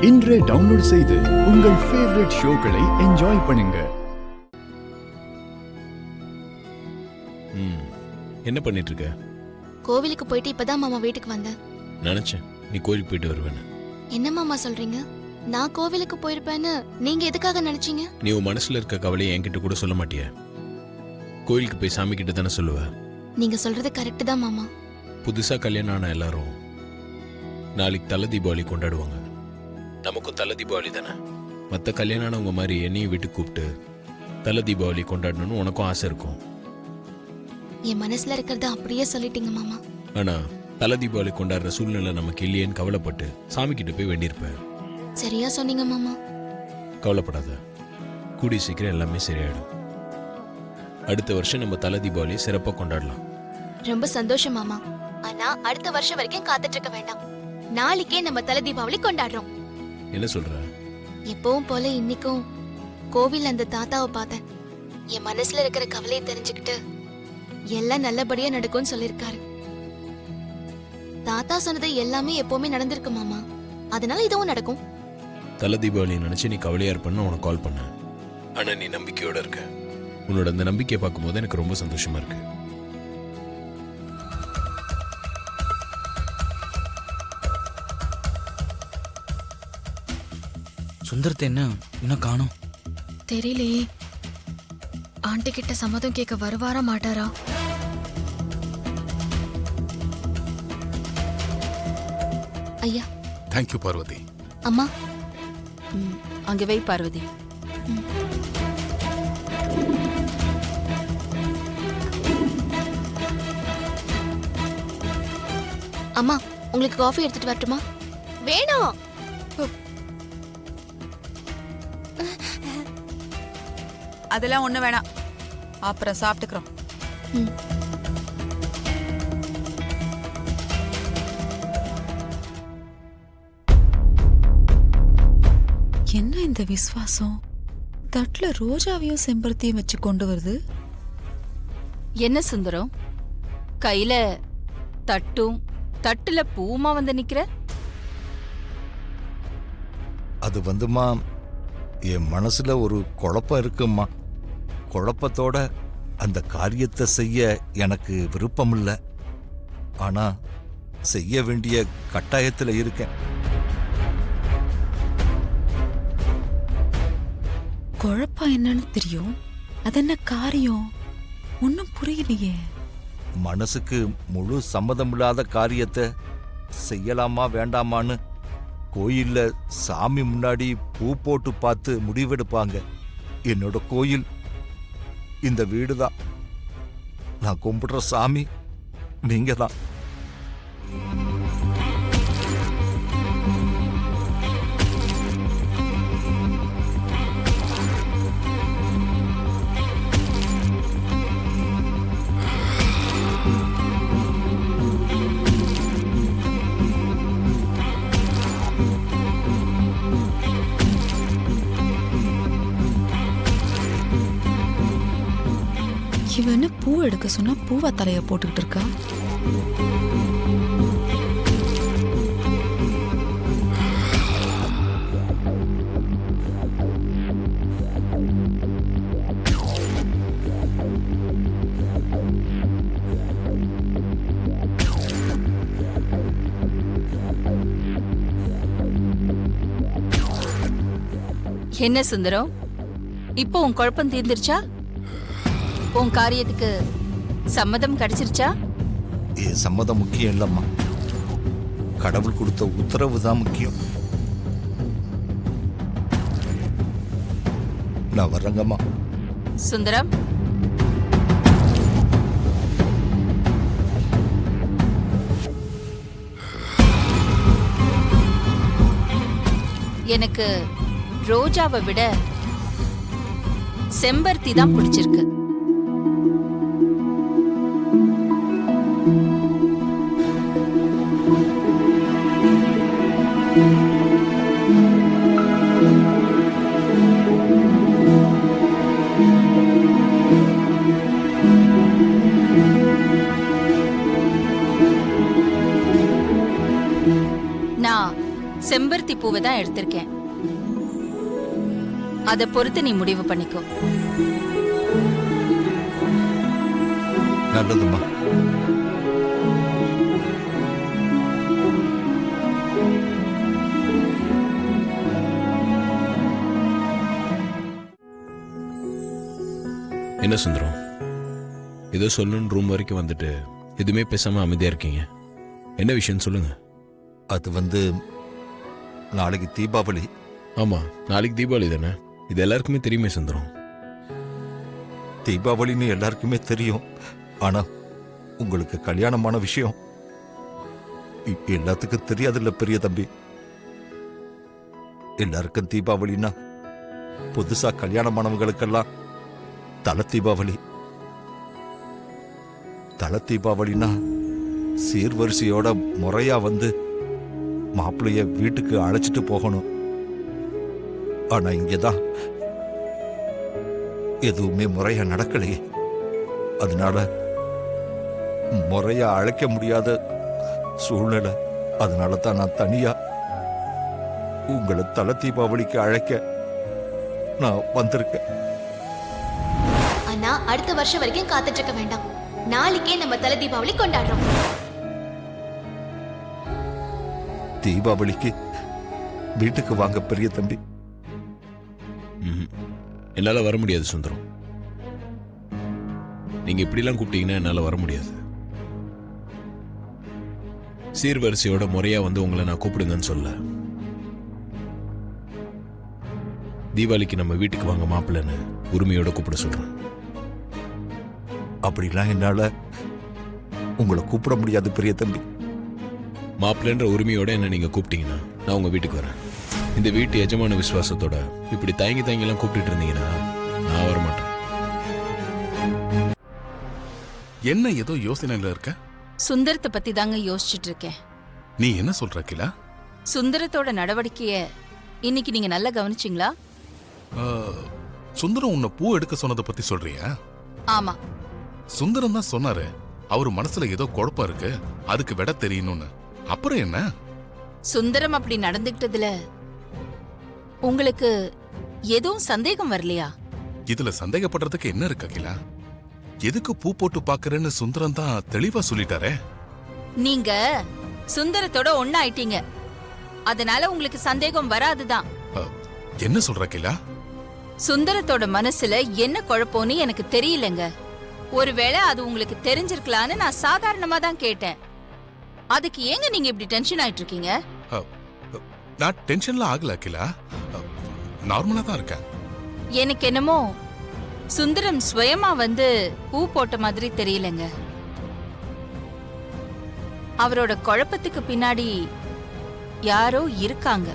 இன்றே டவுன்லோட் செய்து உங்கள் ஃபேவரட் ஷோக்களை என்ஜாய் பண்ணுங்க. என்ன பண்ணிட்டு இருக்க? கோவிலுக்கு போயிட்டு இப்பதான் மாமா வீட்டுக்கு வந்தேன். நினைச்சேன் நீ கோயிலுக்கு போயிட்டு வருவேன்னு. என்ன மாமா சொல்றீங்க? நான் கோவிலுக்கு போயிருப்பேன்னு நீங்க எதுக்காக நினைச்சீங்க? நீ உன் மனசுல இருக்க கவலையை என்கிட்ட கூட சொல்ல மாட்டிய. கோயிலுக்கு போய் சாமி கிட்ட தானே சொல்லுவ. நீங்க சொல்றது கரெக்ட் தான் மாமா. புதுசா கல்யாணம் ஆன எல்லாரும் நாளைக்கு தலை தீபாவளி கொண்டாடுவாங்க. நமக்கும் தலை தீபாவளி தானே. மற்ற கல்யாணம் ஆனவங்க மாதிரி என்னையும் வீட்டுக்கு கூப்பிட்டு தலை தீபாவளி கொண்டாடணும்னு உனக்கும் ஆசை இருக்கும். என் மனசுல இருக்கிறத அப்படியே சொல்லிட்டீங்க மாமா. ஆனா தலை தீபாவளி கொண்டாடுற சூழ்நிலை நமக்கு இல்லையேன்னு கவலைப்பட்டு சாமி கிட்ட போய் வேண்டியிருப்பேன். சரியா சொன்னீங்க மாமா. கவலைப்படாத, கூடிய சீக்கிரம் எல்லாமே சரியாயிடும். அடுத்த வருஷம் நம்ம தலை தீபாவளி சிறப்பாக கொண்டாடலாம். ரொம்ப சந்தோஷம் மாமா. ஆனா அடுத்த வருஷம் வரைக்கும் காத்துட்டு இருக்க வேண்டாம். நாளைக்கே நம்ம தலை தீபாவளி கொண்டாடுறோம். என்ன சொல்ற? எப்பவும் போல இன்னைக்கும் கோவில் அந்த தாத்தாவை பார்த்தேன். என் மனசுல இருக்கிற கவலையை தெரிஞ்சுக்கிட்டு எல்லாம் நல்லபடியா நடக்கும்னு சொல்லிருக்காரு. தாத்தா சொன்னது எல்லாமே எப்பவுமே நடந்திருக்கு மாமா. அதனால இதுவும் நடக்கும். தலை தீபாவளி நினைச்சு நீ கவலையா இருப்பன்னு உனக்கு கால் பண்ண. ஆனா நீ நம்பிக்கையோட இருக்க. உன்னோட அந்த நம்பிக்கையை பார்க்கும்போது எனக்கு ரொம்ப சந்தோஷமா இருக்கு. சுந்தரத்தை என்ன இன்னும் காணோம்? தெரியலையே. ஆண்டி கிட்ட சம்மதம் கேட்க வருவாரா மாட்டாரா? ஐயா. தேங்க்யூ பார்வதி. அம்மா. அங்கே வை பார்வதி. அம்மா, உங்களுக்கு காஃபி எடுத்துட்டு வரட்டுமா? வேணாம். அதெல்லாம் ஒண்ணு வேணாம், அப்புறம் சாப்பிட்டுக்கிறோம். என்ன இந்த விசுவாசம்? தட்டுல ரோஜாவையும் செம்பருத்தியும் வச்சு கொண்டு வருது. என்ன சுந்தரம், கையில தட்டும் தட்டுல பூமா வந்து நிக்கிற? அது வந்துமா, என் மனசுல ஒரு குழப்பம் இருக்குமா. குழப்பத்தோட அந்த காரியத்தை செய்ய எனக்கு விருப்பம் இல்லை. ஆனா செய்ய வேண்டிய கட்டாயத்தில் இருக்கேன். குழப்பம் என்னன்னு தெரியும், அது என்ன காரியம்? ஒன்னும் புரியலையே. மனசுக்கு முழு சம்மதமில்லாத காரியத்தை செய்யலாமா வேண்டாமான்னு கோயில்ல சாமி முன்னாடி பூ போட்டு பார்த்து முடிவெடுப்பாங்க. என்னோட கோயில் இந்த வீடு தான். நான் கும்பிடுற சாமி நீங்க தான். இவனு பூ எடுக்க சொன்னா பூவா தலைய போட்டுக்கிட்டு இருக்கா. என்ன சுந்தரம், இப்போ உன் குழப்பம் தீர்ந்துருச்சா? உன் காரியத்துக்கு சம்மதம் கிடைச்சிருச்சா? சம்மதம் முக்கியம் இல்லம்மா, கடவுள் கொடுத்த உத்தரவு தான் முக்கியம். நான் வர்றேங்கம்மா. சுந்தரம், எனக்கு ரோஜாவை விட செம்பருத்தி தான் பிடிச்சிருக்கு. செம்பருத்தி பூவை தான் எடுத்திருக்கேன். அதை பொறுத்து நீ முடிவு பண்ணிக்கோ. நல்லதும்மா. என்ன சுந்தரம், ஏதோ சொல்லணும்னு ரூம் வரைக்கும் வந்துட்டு எதுவுமே பேசாம அமைதியா இருக்கீங்க. என்ன விஷயம் சொல்லுங்க. அது நாளைக்கு தீபாவளி. ஆமா, நாளைக்கு தீபாவளி தானே, இது எல்லாருக்குமே தெரியுமே சுந்தரம். தீபாவளின்னு எல்லாருக்குமே தெரியும். ஆனா உங்களுக்கு கல்யாணமான விஷயம் எல்லாத்துக்கும் தெரியாதுல்ல பெரிய தம்பி. எல்லாருக்கும் தீபாவளின்னா புதுசா கல்யாணமானவங்களுக்கெல்லாம் தல தீபாவளி. தல தீபாவளினா சீர்வரிசையோட முறையா வந்து மாப்பிள்ளைய வீட்டுக்கு அழைச்சிட்டு போகணும். ஆனா இங்கதான் எதுவுமே முறையா நடக்கலையே. அதனால முறையா அழைக்க முடியாத சூழ்நிலை. அதனால தான் நான் தனியா உங்களை தல தீபாவளிக்கு அழைக்க நான் வந்திருக்கேன். ஆனா அடுத்த வருஷம் வரைக்கும் காத்துட்டு இருக்க வேண்டாம். நாளைக்கே நம்ம தலை தீபாவளி கொண்டாடுறோம். தீபாவளிக்கு வீட்டுக்கு வாங்க பெரிய தம்பி. என்னால வர முடியாது சுந்தரம். நீங்க இப்படிலாம் கூப்பிட்டீங்கன்னா என்னால வர முடியாது. சீர்வரிசையோட முறையா வந்து உங்களை நான் கூப்பிடுங்கன்னு சொல்ல. தீபாவளிக்கு நம்ம வீட்டுக்கு வாங்க மாப்பிள்ளைன்னு உரிமையோட கூப்பிட சொல்றேன். அப்படிலாம் என்னால உங்களை கூப்பிட முடியாது பெரிய தம்பி. மாப்பிள்ளைன்ற உரிமையோட என்ன நீங்க கூப்பிட்டீங்கன்னா நான் உங்க வீட்டுக்கு வரேன். இந்த வீட்டு எஜமான விசுவாசத்தோட இப்படி தயங்கி தயங்கிலாம் கூப்பிட்டு இருந்தீங்கன்னா நான் வரமாட்டேன். என்ன ஏதோ யோசனையில இருக்க? சுந்தரத்தை பத்தி தாங்க யோசிச்சுட்டு இருக்கேன். நீ என்ன சொல்ற கிலா? சுந்தரத்தோட நடவடிக்கைய இன்னைக்கு நீங்க நல்லா கவனிச்சிங்களா? சுந்தரம் உன்னை பூ எடுக்க சொன்னதை பத்தி சொல்றியா? ஆமா, சுந்தரம் தான் சொன்னாரு அவரு மனசுல ஏதோ குழப்பம் இருக்கு, அதுக்கு விட தெரியணும்னு. அப்புறம் என்ன? சுந்தரம் அப்படி நடந்துகிட்டதுல உங்களுக்கு எதுவும் சந்தேகம் வரலையா? இதுல சந்தேகப்படுறதுக்கு என்ன இருக்கு அகிலா? எதுக்கு பூ போட்டு பாக்குறேன்னு சுந்தரம் தான் தெளிவா சொல்லிட்டாரே. நீங்க சுந்தரத்தோட ஒண்ணாயிட்டீங்க, அதனால உங்களுக்கு சந்தேகம் வராதுதான். என்ன சொல்ற அகிலா? சுந்தரத்தோட மனசுல என்ன குழப்பம்னு எனக்கு தெரியலங்க. ஒருவேளை அது உங்களுக்கு தெரிஞ்சிருக்கலான்னு நான் சாதாரணமா தான் கேட்டேன். அதுக்கு ஏங்க நீங்க இப்படி டென்ஷன் ஆயிட்டு இருக்கீங்க? நான் டென்ஷன்லாம் ஆகல அகிலா, நார்மலா தான் இருக்கேன். எனக்கு என்னமோ சுந்தரம் சுயமா வந்து பூ போட்ட மாதிரி தெரியலங்க. அவரோட குழப்பத்துக்கு பின்னாடி யாரோ இருக்காங்க.